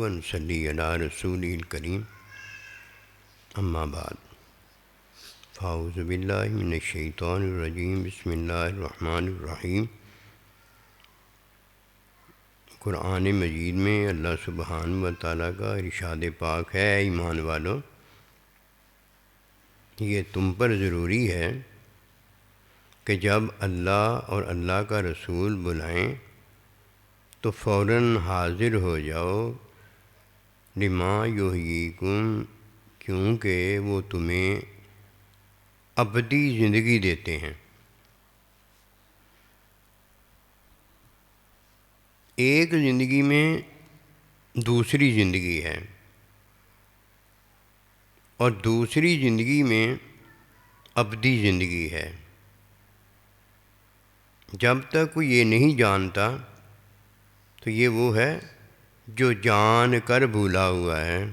و نصلی علی رسول الکریم اما بعد فاعوذ باللہ من الشیطان الرجیم بسم اللہ الرحمن الرحیم۔ قرآن مجید میں اللہ سبحانہ و تعالیٰ کا ارشاد پاک ہے، ایمان والو، یہ تم پر ضروری ہے کہ جب اللہ اور اللہ کا رسول بلائیں تو فوراً حاضر ہو جاؤ، لما یحییکم، کیونکہ وہ تمہیں ابدی زندگی دیتے ہیں۔ ایک زندگی میں دوسری زندگی ہے اور دوسری زندگی میں ابدی زندگی ہے۔ جب تک کوئی یہ نہیں جانتا تو یہ وہ ہے جو جان کر بھولا ہوا ہے،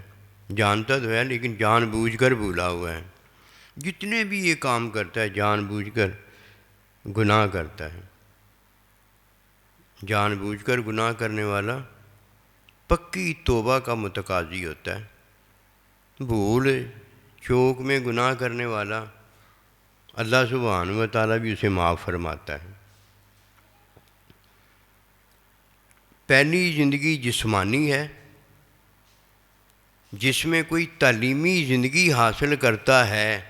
جانتا تو ہے لیکن جان بوجھ کر بھولا ہوا ہے۔ جتنے بھی یہ کام کرتا ہے جان بوجھ کر گناہ کرتا ہے۔ جان بوجھ کر گناہ کرنے والا پکی توبہ کا متقاضی ہوتا ہے۔ بھول چوک میں گناہ کرنے والا اللہ سبحانہ و تعالیٰ بھی اسے معاف فرماتا ہے۔ پہلی زندگی جسمانی ہے، جس میں کوئی تعلیمی زندگی حاصل کرتا ہے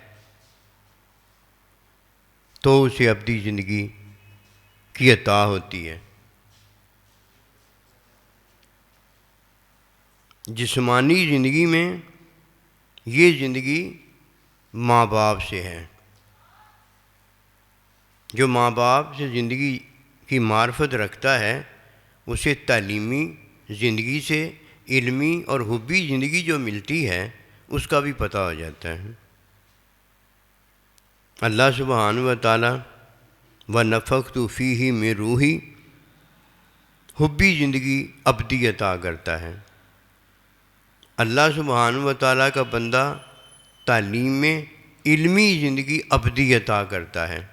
تو اسے ابدی زندگی کی عطا ہوتی ہے۔ جسمانی زندگی میں یہ زندگی ماں باپ سے ہے۔ جو ماں باپ سے زندگی کی معرفت رکھتا ہے اسے تعلیمی زندگی سے علمی اور حبی زندگی جو ملتی ہے اس کا بھی پتہ ہو جاتا ہے۔ اللہ سبحانہ و تعالیٰ وَنَفَخْتُ فِيهِ مِن رُوحِی حبی زندگی ابدی عطا کرتا ہے۔ اللہ سبحانہ و تعالیٰ کا بندہ تعلیم میں علمی زندگی ابدی عطا کرتا ہے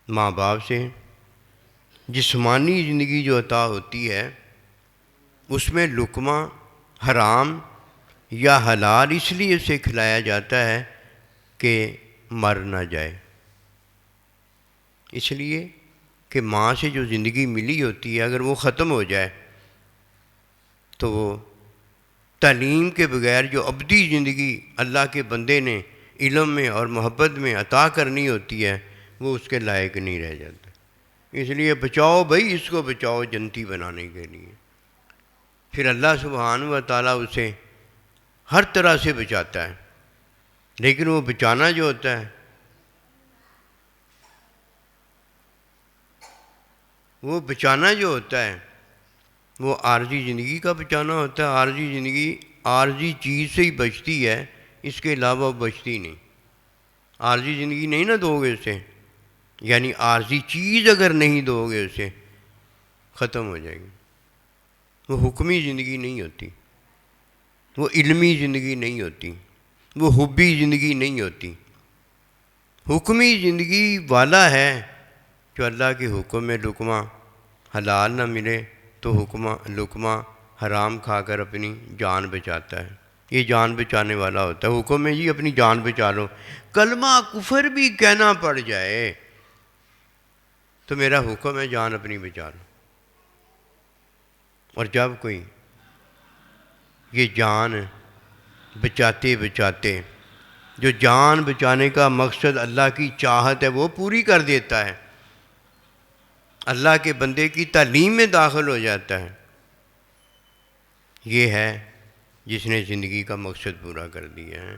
ماں باپ سے۔ جسمانی زندگی جو عطا ہوتی ہے اس میں لقمہ حرام یا حلال اس لیے اسے کھلایا جاتا ہے کہ مر نہ جائے، اس لیے کہ ماں سے جو زندگی ملی ہوتی ہے اگر وہ ختم ہو جائے تو وہ تعلیم کے بغیر جو ابدی زندگی اللہ کے بندے نے علم میں اور محبت میں عطا کرنی ہوتی ہے وہ اس کے لائق نہیں رہ جاتا۔ اس لیے بچاؤ بھائی، اس کو بچاؤ جنتی بنانے کے لیے۔ پھر اللہ سبحانہ و تعالیٰ اسے ہر طرح سے بچاتا ہے، لیکن وہ بچانا جو ہوتا ہے وہ عارضی زندگی کا بچانا ہوتا ہے۔ عارضی زندگی عارضی چیز سے ہی بچتی ہے، اس کے علاوہ وہ بچتی نہیں۔ عارضی زندگی نہیں نہ دو گے اسے، یعنی عارضی چیز اگر نہیں دو گے اسے ختم ہو جائے گی۔ وہ حکمی زندگی نہیں ہوتی، وہ علمی زندگی نہیں ہوتی، وہ حبی زندگی نہیں ہوتی۔ حکمی زندگی والا ہے جو اللہ کے حکم میں لقمہ حلال نہ ملے تو لقمہ حرام کھا کر اپنی جان بچاتا ہے۔ یہ جان بچانے والا ہوتا ہے۔ حکم میں جی اپنی جان بچا لو، کلمہ کفر بھی کہنا پڑ جائے تو میرا حکم ہے جان اپنی بچا لو۔ اور جب کوئی یہ جان بچاتے بچاتے جو جان بچانے کا مقصد اللہ کی چاہت ہے وہ پوری کر دیتا ہے، اللہ کے بندے کی تعلیم میں داخل ہو جاتا ہے، یہ ہے جس نے زندگی کا مقصد پورا کر دیا ہے۔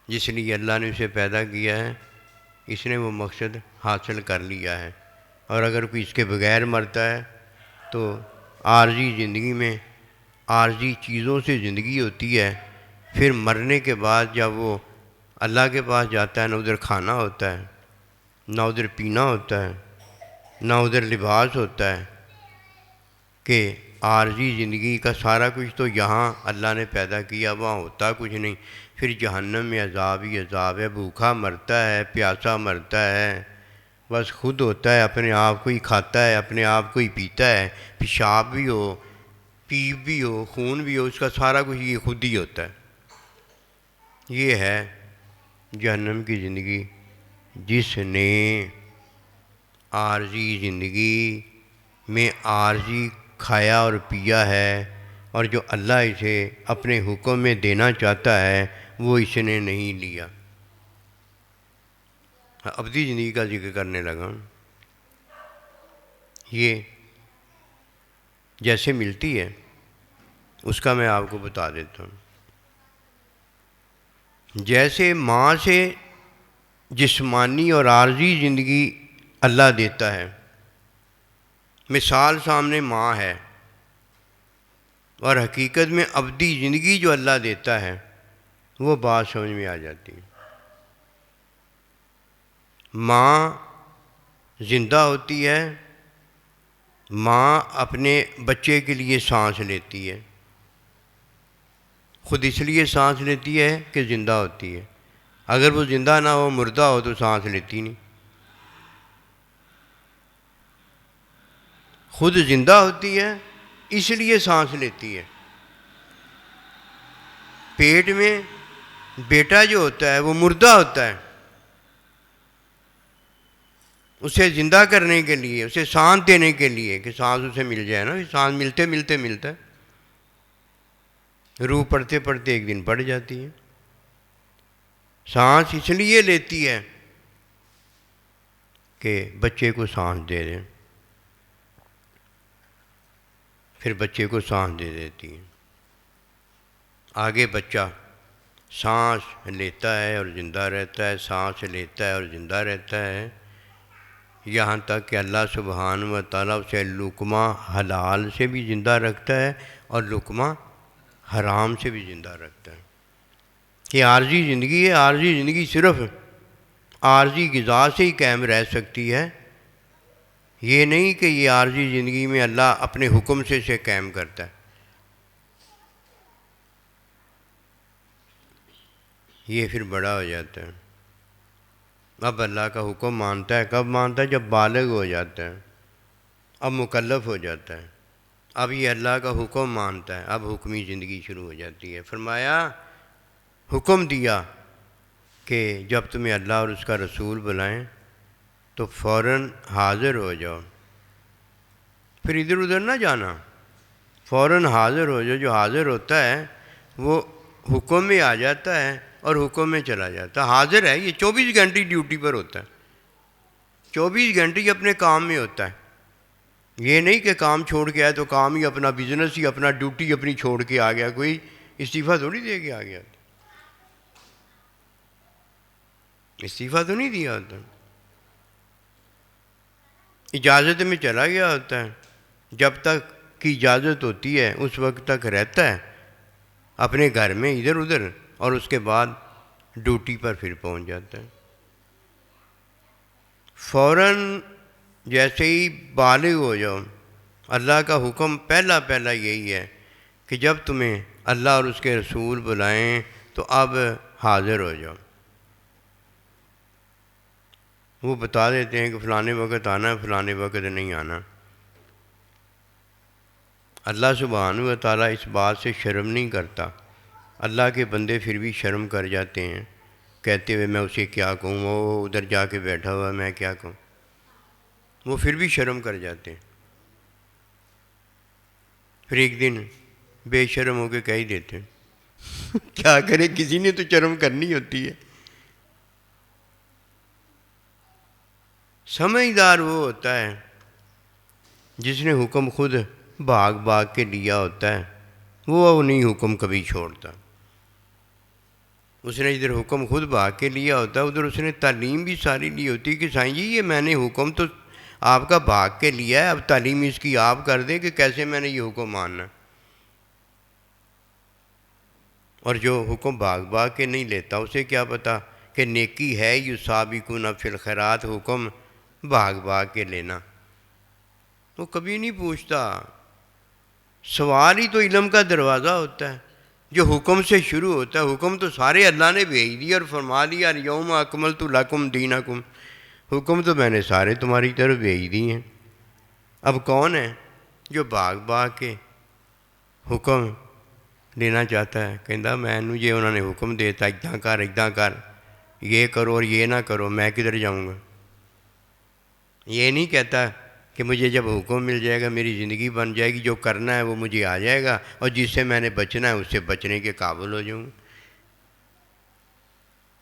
جس لیے اللہ نے اسے پیدا کیا ہے اس نے وہ مقصد حاصل کر لیا ہے۔ اور اگر کوئی اس کے بغیر مرتا ہے تو عارضی زندگی میں عارضی چیزوں سے زندگی ہوتی ہے۔ پھر مرنے کے بعد جب وہ اللہ کے پاس جاتا ہے نہ ادھر کھانا ہوتا ہے، نہ ادھر پینا ہوتا ہے، نہ ادھر لباس ہوتا ہے، کہ عارضی زندگی کا سارا کچھ تو یہاں اللہ نے پیدا کیا، وہاں ہوتا کچھ نہیں۔ پھر جہنم میں عذاب ہی عذاب ہے، بھوکا مرتا ہے، پیاسا مرتا ہے، بس خود ہوتا ہے، اپنے آپ کو ہی کھاتا ہے، اپنے آپ کو ہی پیتا ہے، پیشاب بھی ہو پیپ بھی ہو، خون بھی ہو، اس کا سارا کچھ یہ خود ہی ہوتا ہے۔ یہ ہے جہنم کی زندگی، جس نے عارضی زندگی میں عارضی کھایا اور پیا ہے، اور جو اللہ اسے اپنے حکم میں دینا چاہتا ہے وہ اس نے نہیں لیا۔ ابدی زندگی کا ذکر کرنے لگا، یہ جیسے ملتی ہے اس کا میں آپ کو بتا دیتا ہوں۔ جیسے ماں سے جسمانی اور عارضی زندگی اللہ دیتا ہے، مثال سامنے ماں ہے، اور حقیقت میں ابدی زندگی جو اللہ دیتا ہے وہ بات سمجھ میں آ جاتی ہے۔ ماں زندہ ہوتی ہے، ماں اپنے بچے کے لیے سانس لیتی ہے، خود اس لیے سانس لیتی ہے کہ زندہ ہوتی ہے۔ اگر وہ زندہ نہ ہو، مردہ ہو، تو سانس لیتی نہیں۔ خود زندہ ہوتی ہے اس لیے سانس لیتی ہے۔ پیٹ میں بیٹا جو ہوتا ہے وہ مردہ ہوتا ہے، اسے زندہ کرنے کے لیے، اسے سانس دینے کے لیے کہ سانس اسے مل جائے نا، سانس ملتے ملتے ملتا ہے، روح پڑھتے پڑھتے ایک دن پڑ جاتی ہے۔ سانس اس لیے لیتی ہے کہ بچے کو سانس دے دیں، پھر بچے کو سانس دے دیتی ہے۔ آگے بچہ سانس لیتا ہے اور زندہ رہتا ہے، سانس لیتا ہے اور زندہ رہتا ہے، یہاں تک کہ اللہ سبحانہ و تعالیٰ اسے لقمہ حلال سے بھی زندہ رکھتا ہے اور لقمہ حرام سے بھی زندہ رکھتا ہے۔ یہ عارضی زندگی ہے، عارضی زندگی صرف عارضی غذا سے ہی قائم رہ سکتی ہے، یہ نہیں کہ یہ عارضی زندگی میں اللہ اپنے حکم سے اسے قائم کرتا ہے۔ یہ پھر بڑا ہو جاتا ہے، اب اللہ کا حکم مانتا ہے۔ کب مانتا ہے؟ جب بالغ ہو جاتا ہے، اب مکلف ہو جاتا ہے، اب یہ اللہ کا حکم مانتا ہے، اب حکمی زندگی شروع ہو جاتی ہے۔ فرمایا، حکم دیا کہ جب تمہیں اللہ اور اس کا رسول بلائیں تو فوراً حاضر ہو جاؤ، پھر ادھر ادھر نہ جانا، فوراً حاضر ہو جاؤ۔ جو حاضر ہوتا ہے وہ حکم میں آ جاتا ہے اور حکم میں چلا جاتا ہے، حاضر ہے، یہ 24 گھنٹے ڈیوٹی پر ہوتا ہے، 24 گھنٹے ہی اپنے کام میں ہوتا ہے۔ یہ نہیں کہ کام چھوڑ کے آئے تو کام ہی اپنا، بزنس ہی اپنا، ڈیوٹی اپنی چھوڑ کے آ گیا، کوئی استعفیٰ تھوڑی دے کے آ گیا، استعفیٰ تو نہیں دیا ہوتا، اجازت میں چلا گیا ہوتا ہے، جب تک کی اجازت ہوتی ہے اس وقت تک رہتا ہے اپنے گھر میں ادھر ادھر، اور اس کے بعد ڈیوٹی پر پھر پہنچ جاتا ہے۔ فوراً جیسے ہی بالغ ہو جاؤ، اللہ کا حکم پہلا یہی ہے کہ جب تمہیں اللہ اور اس کے رسول بلائیں تو اب حاضر ہو جاؤ۔ وہ بتا دیتے ہیں کہ فلانے وقت آنا ہے، فلانے وقت نہیں آنا۔ اللہ سبحانہ و تعالیٰ اس بات سے شرم نہیں کرتا، اللہ کے بندے پھر بھی شرم کر جاتے ہیں، کہتے ہوئے میں اسے کیا کہوں، وہ ادھر جا کے بیٹھا ہوا میں کیا کہوں، وہ پھر بھی شرم کر جاتے ہیں، پھر ایک دن بے شرم ہو کے کہہ ہی دیتے ہیں کیا کرے، کسی نے تو شرم کرنی ہوتی ہے۔ سمجھدار وہ ہوتا ہے جس نے حکم خود بھاگ کے لیا ہوتا ہے، وہ نہیں حکم کبھی چھوڑتا۔ اس نے ادھر حکم خود بھاگ کے لیا ہوتا ہے، ادھر اس نے تعلیم بھی ساری لی ہوتی ہے کہ سائیں جی یہ میں نے حکم تو آپ کا بھاگ کے لیا ہے، اب تعلیم اس کی آپ کر دیں کہ کیسے میں نے یہ حکم ماننا۔ اور جو حکم بھاگ کے نہیں لیتا اسے کیا پتا کہ نیکی ہے یسابقون فی الخیرات، حکم بھاگ کے لینا، وہ کبھی نہیں پوچھتا۔ سوال ہی تو علم کا دروازہ ہوتا ہے جو حکم سے شروع ہوتا ہے۔ حکم تو سارے اللہ نے بھیج دیا اور فرما دیا الیوم اکملت لکم دینکم، حکم تو میں نے سارے تمہاری طرف بھیج دی ہیں۔ اب کون ہے جو بھاگ کے حکم لینا چاہتا ہے، کہتا مینوں جی انہوں نے حکم دیتا اِداں کر یہ کرو اور یہ نہ کرو، میں کدھر جاؤں گا؟ یہ نہیں کہتا کہ مجھے جب حکم مل جائے گا میری زندگی بن جائے گی، جو کرنا ہے وہ مجھے آ جائے گا، اور جس سے میں نے بچنا ہے اس سے بچنے کے قابل ہو جاؤں۔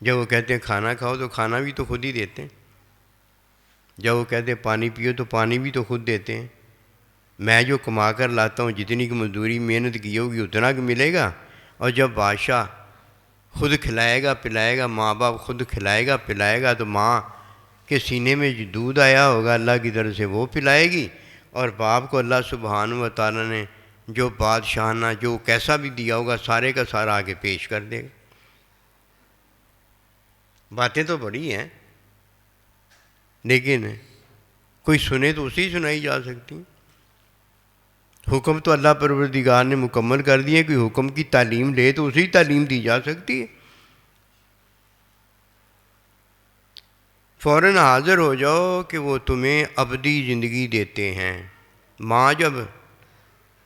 جب وہ کہتے ہیں کھانا کھاؤ تو کھانا بھی تو خود ہی دیتے ہیں، جب وہ کہتے ہیں پانی پیو تو پانی بھی تو خود دیتے ہیں۔ میں جو کما کر لاتا ہوں جتنی کی مزدوری محنت کی ہوگی اتنا کہ ملے گا، اور جب بادشاہ خود کھلائے گا پلائے گا، ماں باپ خود کھلائے گا پلائے گا، تو ماں کے سینے میں جو دودھ آیا ہوگا اللہ کی طرف سے وہ پلائے گی، اور باپ کو اللہ سبحانہ و تعالیٰ نے جو بادشاہانہ جو کیسا بھی دیا ہوگا سارے کا سارا آگے پیش کر دے گا۔ باتیں تو بڑی ہیں، لیکن کوئی سنے تو اسی سنائی جا سکتی۔ حکم تو اللہ پروردگار نے مکمل کر دیے، کوئی حکم کی تعلیم لے تو اسی تعلیم دی جا سکتی ہے۔ فوراً حاضر ہو جاؤ کہ وہ تمہیں ابدی زندگی دیتے ہیں۔ ماں جب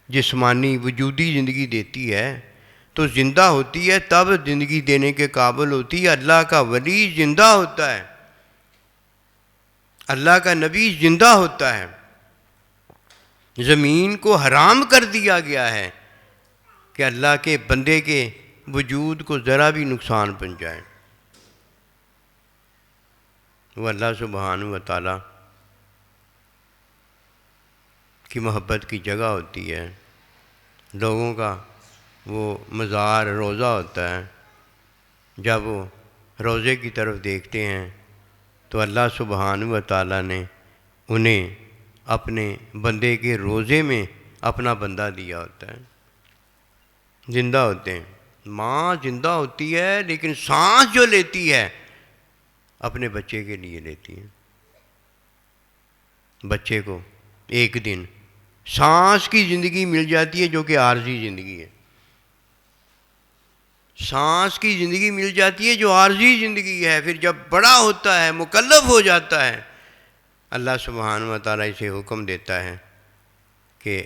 جسمانی وجودی زندگی دیتی ہے تو زندہ ہوتی ہے، تب زندگی دینے کے قابل ہوتی ہے۔ اللہ کا ولی زندہ ہوتا ہے، اللہ کا نبی زندہ ہوتا ہے۔ زمین کو حرام کر دیا گیا ہے کہ اللہ کے بندے کے وجود کو ذرا بھی نقصان پہنچائے۔ وہ اللہ سبحانہ و تعالیٰ کی محبت کی جگہ ہوتی ہے، لوگوں کا وہ مزار روضہ ہوتا ہے۔ جب وہ روضے کی طرف دیکھتے ہیں تو اللہ سبحانہ و تعالیٰ نے انہیں اپنے بندے کے روضے میں اپنا بندہ دیا ہوتا ہے، زندہ ہوتے ہیں۔ ماں زندہ ہوتی ہے لیکن سانس جو لیتی ہے اپنے بچے کے لیے لیتی ہے۔ بچے کو ایک دن سانس کی زندگی مل جاتی ہے جو کہ عارضی زندگی ہے، سانس کی زندگی مل جاتی ہے جو عارضی زندگی ہے۔ پھر جب بڑا ہوتا ہے مکلف ہو جاتا ہے، اللہ سبحانہ و تعالیٰ اسے حکم دیتا ہے کہ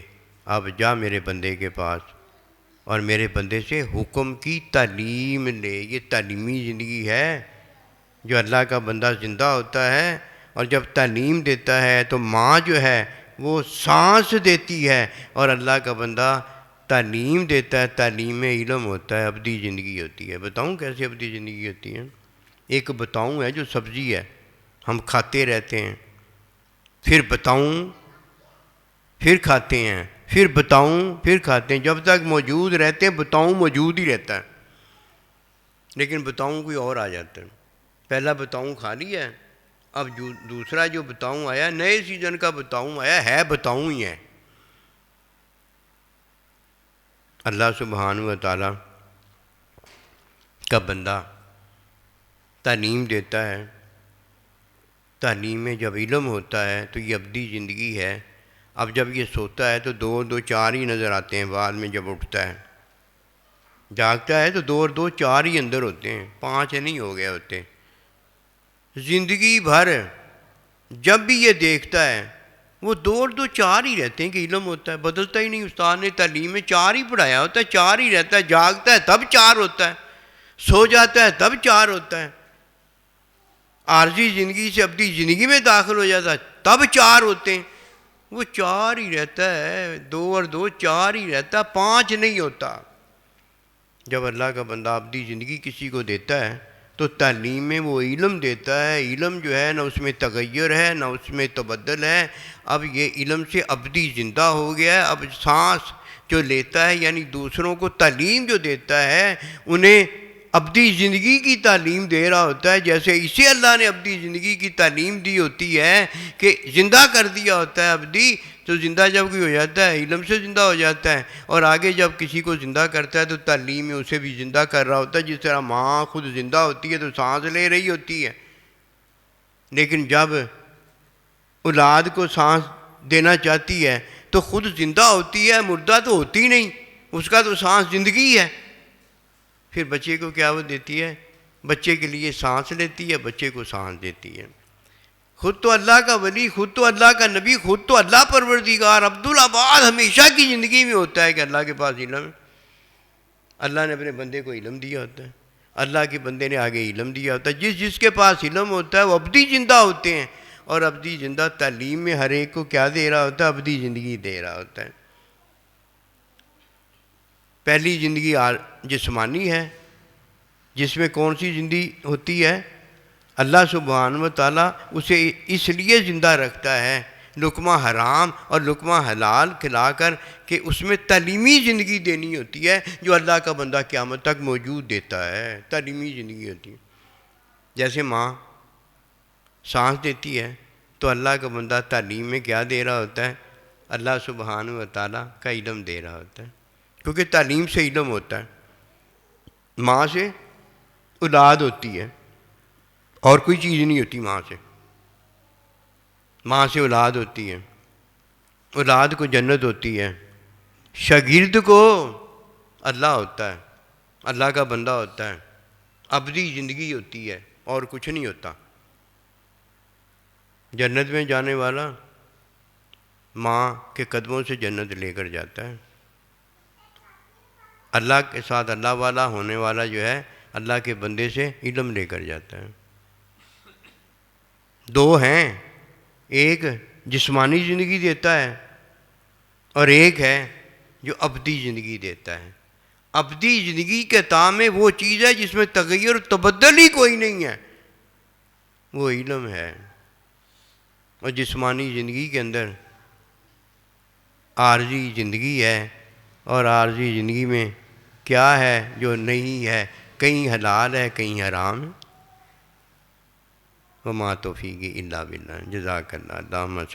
اب جا میرے بندے کے پاس اور میرے بندے سے حکم کی تعلیم لے۔ یہ تعلیمی زندگی ہے۔ جو اللہ کا بندہ زندہ ہوتا ہے اور جب تعلیم دیتا ہے تو ماں جو ہے وہ سانس دیتی ہے، اور اللہ کا بندہ تعلیم دیتا ہے، تعلیم میں علم ہوتا ہے، ابدی زندگی ہوتی ہے۔ بتاؤں کیسے ابدی زندگی ہوتی ہے؟ ایک بتاؤں ہے جو سبزی ہے، ہم کھاتے رہتے ہیں، پھر بتاؤں پھر کھاتے ہیں، پھر بتاؤں پھر کھاتے ہیں، جب تک موجود رہتے ہیں بتاؤں موجود ہی رہتا ہے، لیکن بتاؤں کوئی اور آ جاتا ہے۔ پہلا بتاؤں کھا لیا ہے، اب دوسرا جو بتاؤں آیا نئے سیزن کا بتاؤں آیا ہے، بتاؤں ہی ہے۔ اللہ سبحانہ و تعالیٰ کا بندہ تعلیم دیتا ہے، تعلیم میں جب علم ہوتا ہے تو یہ ابدی زندگی ہے۔ اب جب یہ سوتا ہے تو دو اور دو چار ہی نظر آتے ہیں، بعد میں جب اٹھتا ہے جاگتا ہے تو دو اور دو چار ہی اندر ہوتے ہیں، 5 نہیں ہو گئے ہوتے۔ زندگی بھر جب بھی یہ دیکھتا ہے وہ 2 اور 2 4 ہی رہتے ہیں کہ علم ہوتا ہے، بدلتا ہی نہیں۔ استاد نے تعلیم میں 4 ہی پڑھایا ہوتا ہے، 4 ہی رہتا ہے۔ جاگتا ہے تب 4 ہوتا ہے، سو جاتا ہے تب 4 ہوتا ہے۔ عارضی زندگی سے ابدی زندگی میں داخل ہو جاتا ہے تب 4 ہوتے ہیں۔ وہ 4 ہی رہتا ہے، 2 اور 2 4 ہی رہتا ہے، 5 نہیں ہوتا۔ جب اللہ کا بندہ ابدی زندگی کسی کو دیتا ہے تو تعلیم میں وہ علم دیتا ہے۔ علم جو ہے نہ اس میں تغیر ہے نہ اس میں تبدل ہے، اب یہ علم سے ابدی زندہ ہو گیا ہے۔ اب سانس جو لیتا ہے یعنی دوسروں کو تعلیم جو دیتا ہے انہیں ابدی زندگی کی تعلیم دے رہا ہوتا ہے، جیسے اسے اللہ نے ابدی زندگی کی تعلیم دی ہوتی ہے کہ زندہ کر دیا ہوتا ہے ابدی۔ تو زندہ جب کوئی ہو جاتا ہے علم سے زندہ ہو جاتا ہے، اور آگے جب کسی کو زندہ کرتا ہے تو تعلیم میں اسے بھی زندہ کر رہا ہوتا ہے۔ جس طرح ماں خود زندہ ہوتی ہے تو سانس لے رہی ہوتی ہے، لیکن جب اولاد کو سانس دینا چاہتی ہے تو خود زندہ ہوتی ہے، مردہ تو ہوتی نہیں، اس کا تو سانس زندگی ہے۔ پھر بچے کو کیا وہ دیتی ہے؟ بچے کے لیے سانس لیتی ہے، بچے کو سانس دیتی ہے۔ خود تو اللہ کا ولی، خود تو اللہ کا نبی، خود تو اللہ پروردگار عبدالآباد ہمیشہ کی زندگی میں ہوتا ہے کہ اللہ کے پاس علم ہے۔ اللہ نے اپنے بندے کو علم دیا ہوتا ہے، اللہ کے بندے نے آگے علم دیا ہوتا ہے۔ جس کے پاس علم ہوتا ہے وہ ابدی زندہ ہوتے ہیں، اور ابدی زندہ تعلیم میں ہر ایک کو کیا دے رہا ہوتا ہے؟ ابدی زندگی دے رہا ہوتا ہے۔ پہلی زندگی جسمانی ہے، جس میں کون سی زندگی ہوتی ہے؟ اللہ سبحانہ و تعالیٰ اسے اس لیے زندہ رکھتا ہے لقمہ حرام اور لقمہ حلال کھلا کر کہ اس میں تعلیمی زندگی دینی ہوتی ہے، جو اللہ کا بندہ قیامت تک موجود دیتا ہے۔ تعلیمی زندگی ہوتی ہے۔ جیسے ماں سانس دیتی ہے تو اللہ کا بندہ تعلیم میں کیا دے رہا ہوتا ہے؟ اللہ سبحانہ و تعالیٰ کا علم دے رہا ہوتا ہے، کیونکہ تعلیم سے علم ہوتا ہے۔ ماں سے اولاد ہوتی ہے، اور کوئی چیز نہیں ہوتی ماں سے۔ ماں سے اولاد ہوتی ہے، اولاد کو جنت ہوتی ہے، شاگرد کو اللہ ہوتا ہے، اللہ کا بندہ ہوتا ہے، ابدی زندگی ہوتی ہے اور کچھ نہیں ہوتا۔ جنت میں جانے والا ماں کے قدموں سے جنت لے کر جاتا ہے۔ اللہ کے ساتھ اللہ والا ہونے والا جو ہے اللہ کے بندے سے علم لے کر جاتا ہے۔ دو ہیں، ایک جسمانی زندگی دیتا ہے اور ایک ہے جو ابدی زندگی دیتا ہے۔ ابدی زندگی کے طعام میں وہ چیز ہے جس میں تغیر و تبدل ہی کوئی نہیں ہے، وہ علم ہے۔ اور جسمانی زندگی کے اندر عارضی زندگی ہے، اور عارضی زندگی میں کیا ہے جو نہیں ہے؟ کہیں حلال ہے، کہیں حرام ہے۔ وما توفیقی الا باللہ۔ جزاک اللہ۔ اللہم